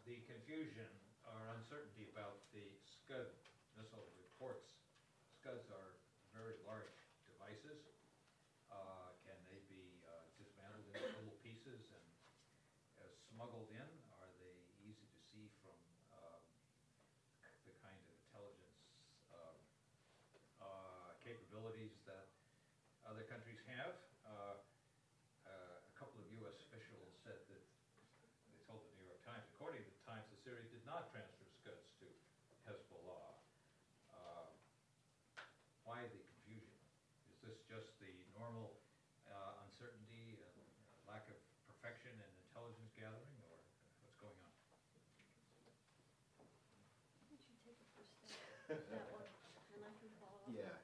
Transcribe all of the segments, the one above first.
the confusion or uncertainty about the Scud missile reports. Scuds are very large devices. Can they be dismantled into little pieces and smuggled in? Are they easy to see from the kind of intelligence capabilities that other countries have? A couple of U.S. officials said that they told the New York Times, according to the Times, that Syria did not transfer Scuds to Hezbollah. Why the confusion? Is this just the normal uncertainty and lack of perfection in intelligence gathering, or what's going on? Why don't you take the first step? That one, and I can follow up. Yeah.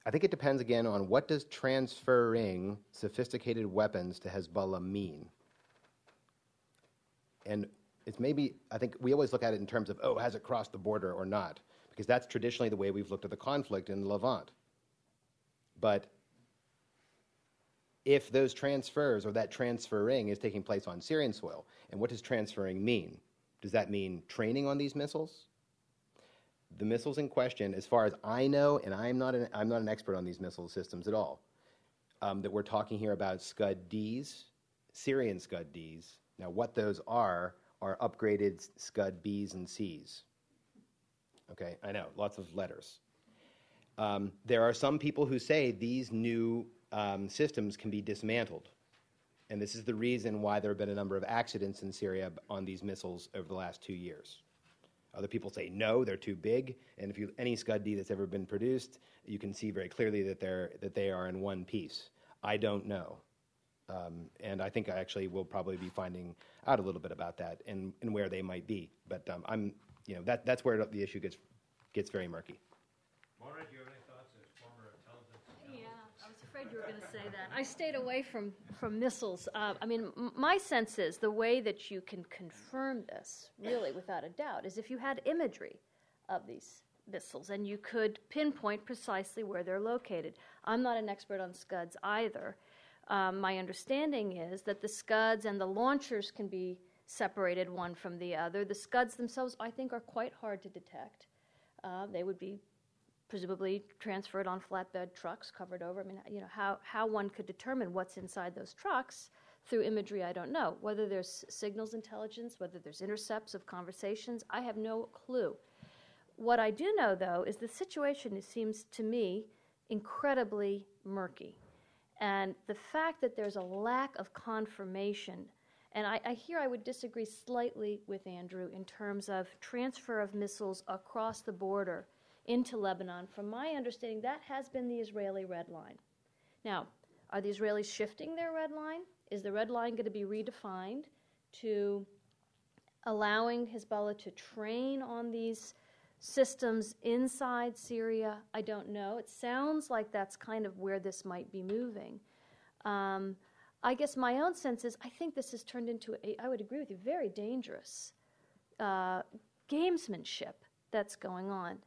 I think it depends again on what does transferring sophisticated weapons to Hezbollah mean. And it's maybe, I think we always look at it in terms of, oh, has it crossed the border or not? Because that's traditionally the way we've looked at the conflict in the Levant. But if those transfers or that transferring is taking place on Syrian soil, and what does transferring mean? Does that mean training on these missiles? The missiles in question, as far as I know, and I'm not an expert on these missile systems at all, that we're talking here about Scud-Ds, Syrian Scud-Ds. Now, what those are upgraded Scud-Bs and Cs. Okay, I know, lots of letters. There are some people who say these new systems can be dismantled. And this is the reason why there have been a number of accidents in Syria on these missiles over the last 2 years. Other people say, no, they're too big. And if any Scud-D that's ever been produced, you can see very clearly that they are in one piece. I don't know. And I think I actually will probably be finding out a little bit about that and where they might be. But that's where the issue gets very murky. Maura, do you have any thoughts as former intelligence analyst? Yeah, I was afraid you were going to say that. I stayed away from missiles. My sense is the way that you can confirm this, really without a doubt, is if you had imagery of these missiles and you could pinpoint precisely where they're located. I'm not an expert on Scuds either. My understanding is that the Scuds and the launchers can be separated one from the other. The Scuds themselves, I think, are quite hard to detect. They would be presumably transferred on flatbed trucks, covered over. How one could determine what's inside those trucks through imagery, I don't know. Whether there's signals intelligence, whether there's intercepts of conversations, I have no clue. What I do know, though, is the situation seems to me incredibly murky. And the fact that there's a lack of confirmation, and I would disagree slightly with Andrew in terms of transfer of missiles across the border into Lebanon. From my understanding, that has been the Israeli red line. Now, are the Israelis shifting their red line? Is the red line going to be redefined to allowing Hezbollah to train on these systems inside Syria? I don't know. It sounds like that's kind of where this might be moving. I guess my own sense is I think this has turned into, I would agree with you, very dangerous gamesmanship that's going on.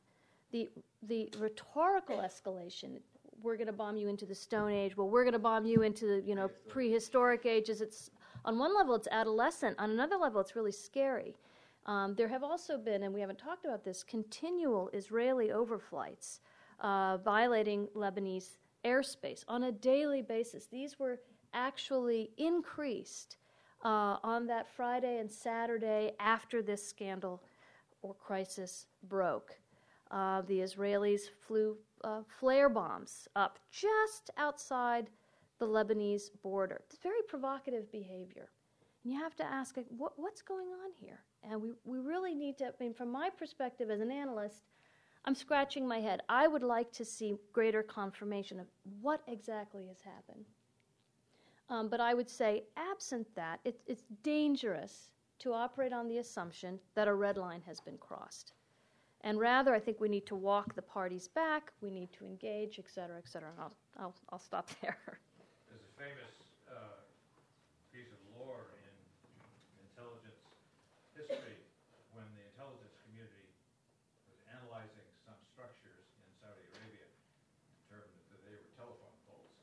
The rhetorical escalation, we're going to bomb you into the Stone Age, well, we're going to bomb you into the prehistoric ages. It's on one level, it's adolescent. On another level, it's really scary. There have also been, and we haven't talked about this, continual Israeli overflights violating Lebanese airspace on a daily basis. These were actually increased on that Friday and Saturday after this scandal or crisis broke. The Israelis flew flare bombs up just outside the Lebanese border. It's very provocative behavior. And you have to ask, what's going on here? And we really need to, from my perspective as an analyst, I'm scratching my head. I would like to see greater confirmation of what exactly has happened. But I would say, absent that, it's dangerous to operate on the assumption that a red line has been crossed. And rather, I think we need to walk the parties back, we need to engage, et cetera, et cetera. And I'll stop there. There's a famous piece of lore in intelligence history when the intelligence community was analyzing some structures in Saudi Arabia, determined that they were telephone poles.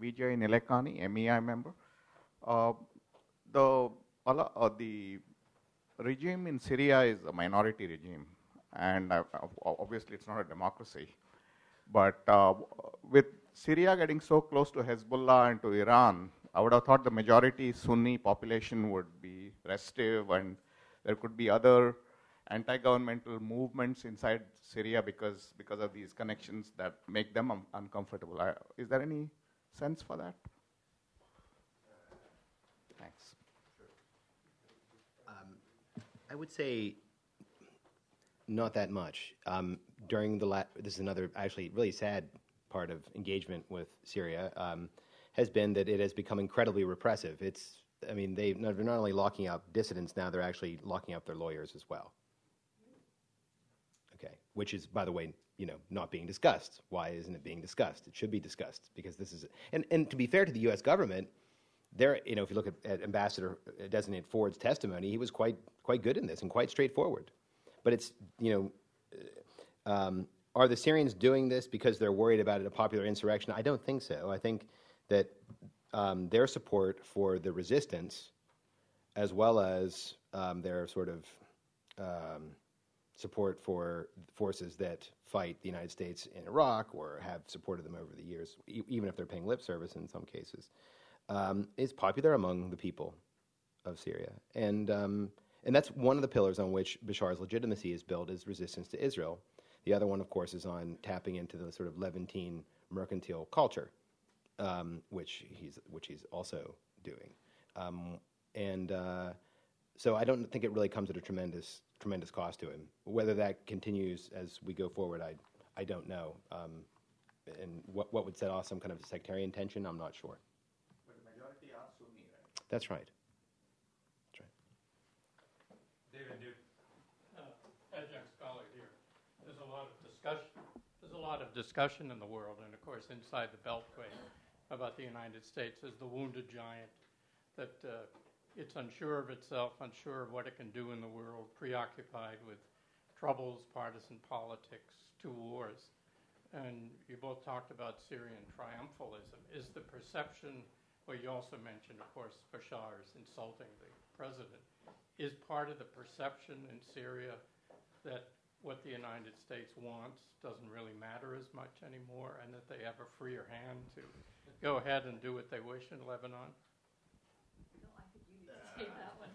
Vijay Nilekani, MEI member. The regime in Syria is a minority regime, and obviously it's not a democracy. But with Syria getting so close to Hezbollah and to Iran, I would have thought the majority Sunni population would be restive, and there could be other anti-governmental movements inside Syria because of these connections that make them uncomfortable. Is there any sense for that? Thanks. I would say not that much. During this is another actually really sad part of engagement with Syria, has been that it has become incredibly repressive. They're not only locking up dissidents now, they're actually locking up their lawyers as well. Okay, which is, by the way, not being discussed. Why isn't it being discussed? It should be discussed because this is, and to be fair to the U.S. government, if you look at Ambassador Designate Ford's testimony, he was quite good in this and quite straightforward. But it's, are the Syrians doing this because they're worried about a popular insurrection? I don't think so. I think that their support for the resistance, as well as their sort of support for forces that fight the United States in Iraq or have supported them over the years, even if they're paying lip service in some cases, is popular among the people of Syria. And that's one of the pillars on which Bashar's legitimacy is built, is resistance to Israel. The other one, of course, is on tapping into the sort of Levantine mercantile culture, which he's also doing. So I don't think it really comes at a tremendous cost to him. Whether that continues as we go forward, I don't know. And what would set off some kind of sectarian tension, I'm not sure. But the majority are Sunni, right? That's right. David Newton. Adjunct scholar here. There's a lot of discussion in the world, and of course inside the Beltway, about the United States as the wounded giant, that it's unsure of itself, unsure of what it can do in the world, preoccupied with troubles, partisan politics, 2 wars. And you both talked about Syrian triumphalism. Is the perception, well, you also mentioned, of course, Bashar's insulting the president. Is part of the perception in Syria that what the United States wants doesn't really matter as much anymore, and that they have a freer hand to go ahead and do what they wish in Lebanon? No, I think you need to take that one.